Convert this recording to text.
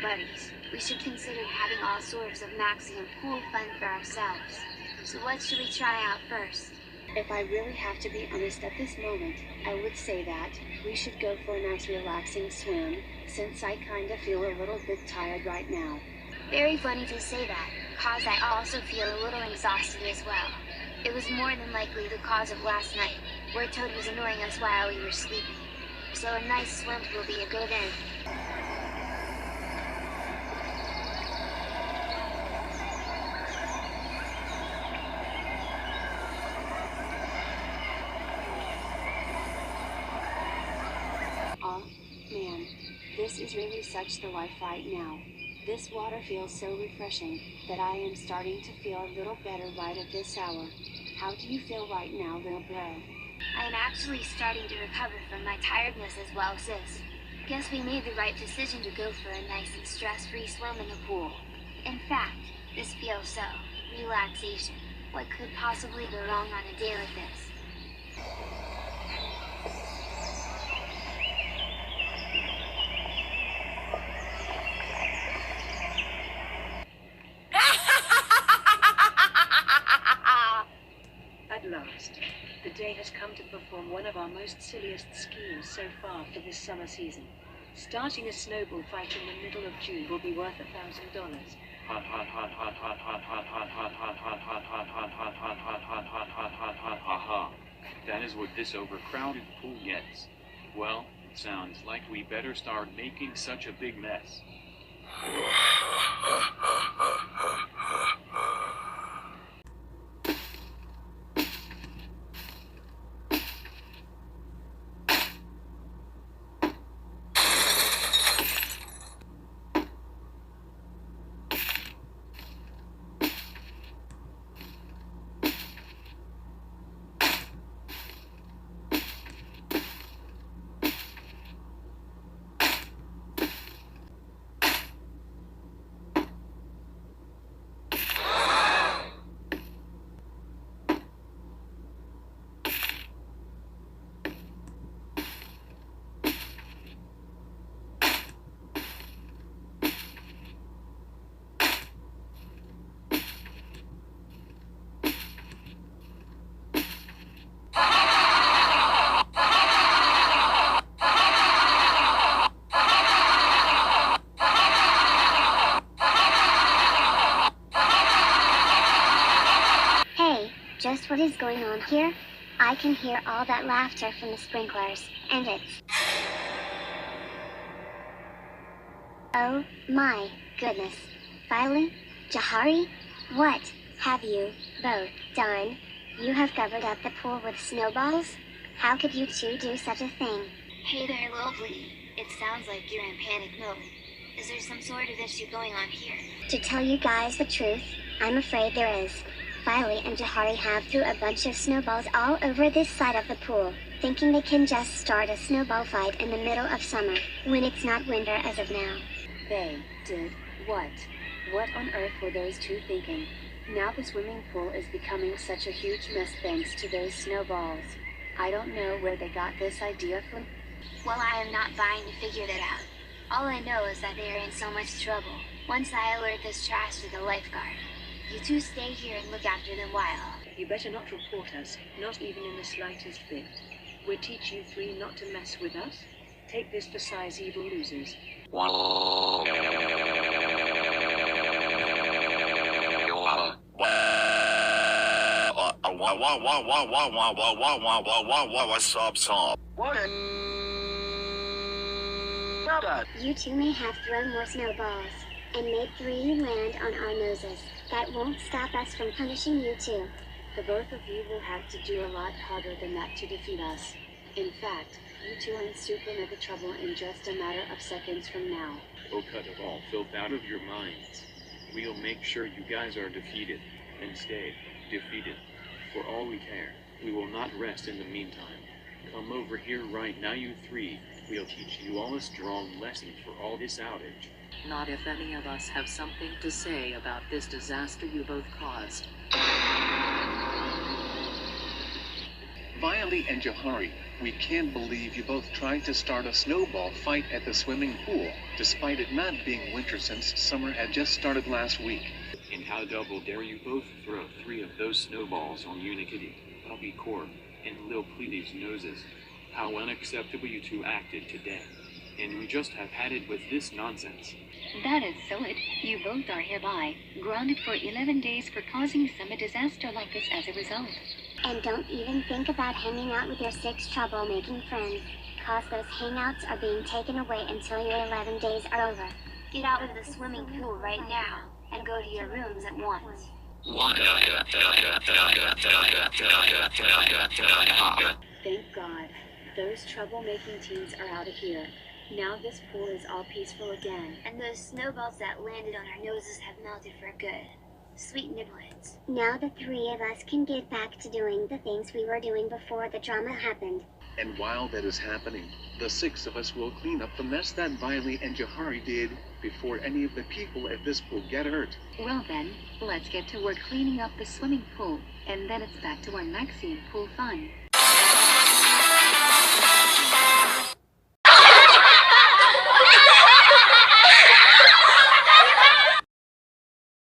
buddies, we should consider having all sorts of maximum pool fun for ourselves. So what should we try out first? If I really have to be honest at this moment, I would say that we should go for a nice relaxing swim, since I kinda feel a little bit tired right now. Very funny to say that, cause I also feel a little exhausted as well. It was more than likely the cause of last night, where Toad was annoying us while we were sleeping. So a nice swim will be a good end. Oh, man. This is really such the life right now. This water feels so refreshing that I am starting to feel a little better right at this hour. How do you feel right now, little bro? I am actually starting to recover from my tiredness as well, sis. Guess we made the right decision to go for a nice and stress-free swim in the pool. In fact, this feels so relaxation. What could possibly go wrong on a day like this? At last, the day has come to perform one of our most silliest schemes so far for this summer season. Starting a snowball fight in the middle of June will be worth $1,000. Haha. That is what this overcrowded pool gets. Well, sounds like we better start making such a big mess. Just what is going on here? I can hear all that laughter from the sprinklers, and it's... Oh my goodness. Violy? Jahari? What have you both done? You have covered up the pool with snowballs? How could you two do such a thing? Hey there, lovely. It sounds like you're in panic mode. Is there some sort of issue going on here? To tell you guys the truth, I'm afraid there is. Violy and Jahari have threw a bunch of snowballs all over this side of the pool, thinking they can just start a snowball fight in the middle of summer, when it's not winter as of now. They did what? What on earth were those two thinking? Now the swimming pool is becoming such a huge mess thanks to those snowballs. I don't know where they got this idea from. Well, I am not buying to figure that out. All I know is that they are in so much trouble. Once I alert this trash to the lifeguard. You two stay here and look after them while. You better not report us, not even in the slightest bit. We'll teach you three not to mess with us. Take this for size evil losers. You two may have thrown more snowballs, and made 3 land on our noses. That won't stop us from punishing you two. The both of you will have to do a lot harder than that to defeat us. In fact, you two are in super mega trouble in just a matter of seconds from now. Oh, cut it all filth out of your minds. We'll make sure you guys are defeated, and stay defeated. For all we care, we will not rest in the meantime. Come over here right now, you three. We'll teach you all a strong lesson for all this outage. Not if any of us have something to say about this disaster you both caused. Violy Violy and Johari, we can't believe you both tried to start a snowball fight at the swimming pool, despite it not being winter since summer had just started last week. And how double dare you both throw 3 of those snowballs on Unikitty, Puppy Corp, and Lil Pleaty's noses. How unacceptable you two acted today. And we just have had it with this nonsense. That is solid. You both are hereby grounded for 11 days for causing some disaster like this as a result. And don't even think about hanging out with your 6 troublemaking friends, cause those hangouts are being taken away until your 11 days are over. Get out of the swimming pool right now, and go to your rooms at once. Thank God. Those troublemaking teens are out of here. Now this pool is all peaceful again. And those snowballs that landed on our noses have melted for good. Sweet nibblets. Now the 3 of us can get back to doing the things we were doing before the drama happened. And while that is happening, the 6 of us will clean up the mess that Violy and Johari did before any of the people at this pool get hurt. Well then, let's get to work cleaning up the swimming pool, and then it's back to our Maxine pool fun.